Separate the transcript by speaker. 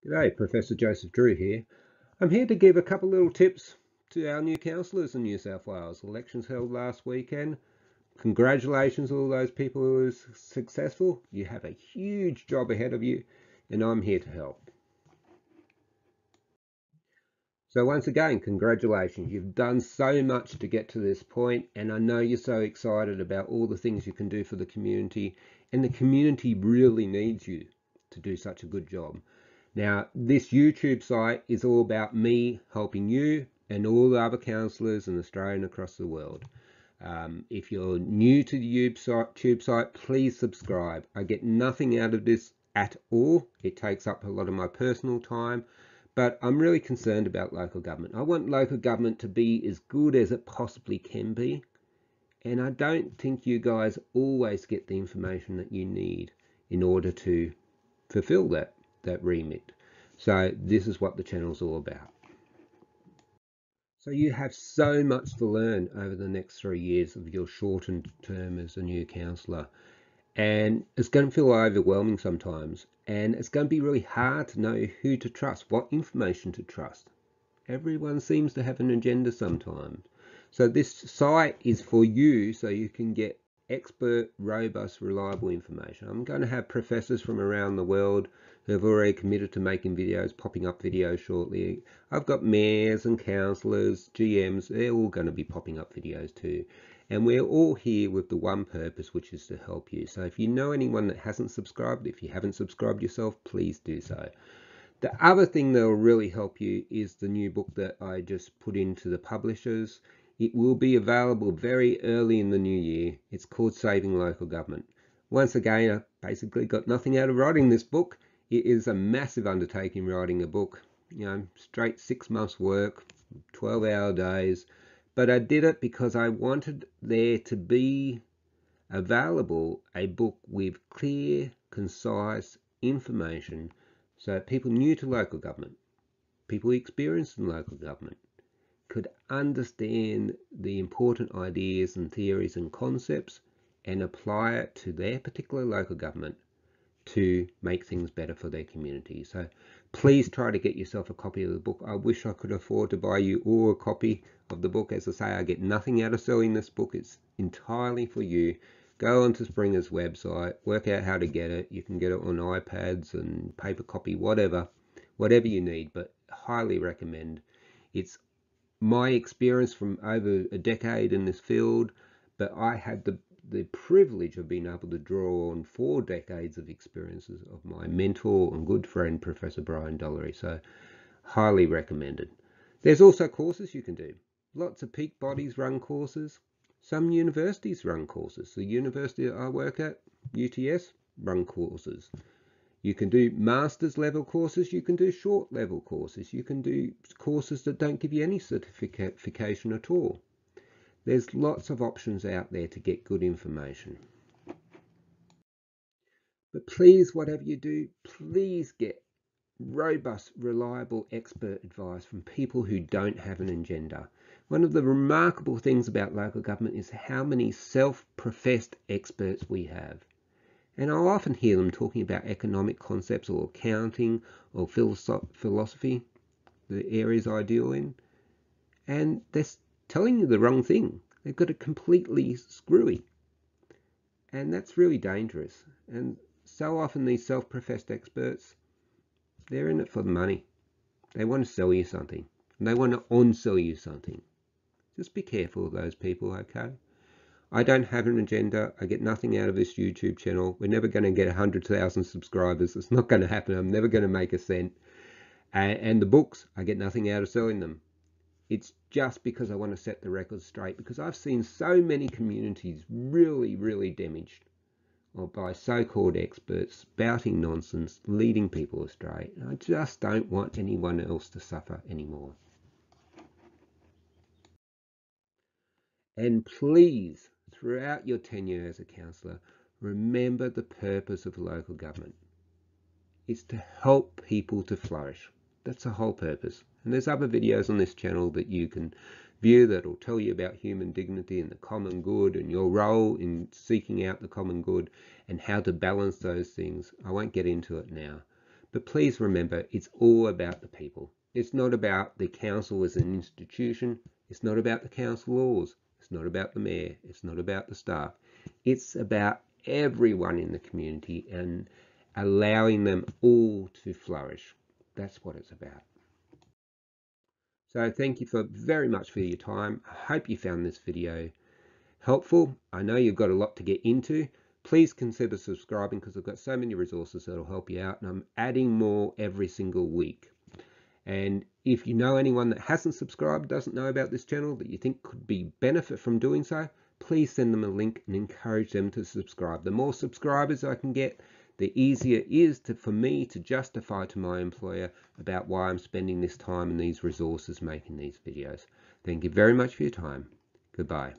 Speaker 1: G'day, Professor Joseph Drew here. I'm here to give a couple little tips to our new councillors in New South Wales. Elections held last weekend. Congratulations to all those people who were successful. You have a huge job ahead of you, and I'm here to help. So once again, congratulations. You've done so much to get to this point, and I know you're so excited about all the things you can do for the community, and the community really needs you to do such a good job. Now, this YouTube site is all about me helping you and all the other councillors in Australia and across the world. If you're new to the YouTube site, please subscribe. I get nothing out of this at all. It takes up a lot of my personal time, but I'm really concerned about local government. I want local government to be as good as it possibly can be, and I don't think you guys always get the information that you need in order to fulfill that remit. So this is what the channel's all about. So you have so much to learn over the next 3 years of your shortened term as a new councillor, and it's going to feel overwhelming sometimes, and it's going to be really hard to know who to trust, what information to trust. Everyone seems to have an agenda sometimes. So this site is for you, so you can get expert, robust, reliable information. I'm going to have professors from around the world who have already committed to making videos, popping up videos shortly. I've got mayors and councillors, GMs, they're all going to be popping up videos too. And we're all here with the one purpose, which is to help you. So if you know anyone that hasn't subscribed, if you haven't subscribed yourself, please do so. The other thing that will really help you is the new book that I just put into the publishers. It will be available very early in the new year. It's called Saving Local Government. Once again, I basically got nothing out of writing this book. It is a massive undertaking writing a book. You know, straight 6 months work, 12-hour days. But I did it because I wanted there to be available a book with clear, concise information so people new to local government, people experienced in local government, could understand the important ideas and theories and concepts and apply it to their particular local government to make things better for their community. So please try to get yourself a copy of the book. I wish I could afford to buy you all a copy of the book. As I say, I get nothing out of selling this book. It's entirely for you. Go onto Springer's website, work out how to get it. You can get it on iPads and paper copy, whatever you need, but highly recommend. It's my experience from over a decade in this field, but I had the privilege of being able to draw on 4 decades of experiences of my mentor and good friend, Professor Brian Dollery. So highly recommended. There's also courses you can do. Lots of peak bodies run courses. Some universities run courses. The university that I work at, UTS, run courses. You can do master's level courses, you can do short level courses, you can do courses that don't give you any certification at all. There's lots of options out there to get good information. But please, whatever you do, please get robust, reliable expert advice from people who don't have an agenda. One of the remarkable things about local government is how many self-professed experts we have. And I'll often hear them talking about economic concepts or accounting or philosophy, the areas I deal in, and they're telling you the wrong thing. They've got it completely screwy. And that's really dangerous. And so often these self-professed experts, they're in it for the money. They want to sell you something. And they want to on-sell you something. Just be careful of those people, okay? I don't have an agenda. I get nothing out of this YouTube channel. We're never going to get 100,000 subscribers. It's not going to happen. I'm never going to make a cent. And the books, I get nothing out of selling them. It's just because I want to set the record straight, because I've seen so many communities really, really damaged by so-called experts spouting nonsense, leading people astray. I just don't want anyone else to suffer anymore. And please, throughout your tenure as a councillor, remember the purpose of local government. It's to help people to flourish. That's the whole purpose. And there's other videos on this channel that you can view that will tell you about human dignity and the common good and your role in seeking out the common good and how to balance those things. I won't get into it now. But please remember, it's all about the people. It's not about the council as an institution. It's not about the council laws. It's not about the mayor. It's not about the staff. It's about everyone in the community and allowing them all to flourish. That's what it's about. So thank you very much for your time. I hope you found this video helpful. I know you've got a lot to get into. Please consider subscribing because I've got so many resources that'll help you out, and I'm adding more every single week. And if you know anyone that hasn't subscribed, doesn't know about this channel, that you think could be benefit from doing so, please send them a link and encourage them to subscribe. The more subscribers I can get, the easier it is for me to justify to my employer about why I'm spending this time and these resources making these videos. Thank you very much for your time. Goodbye.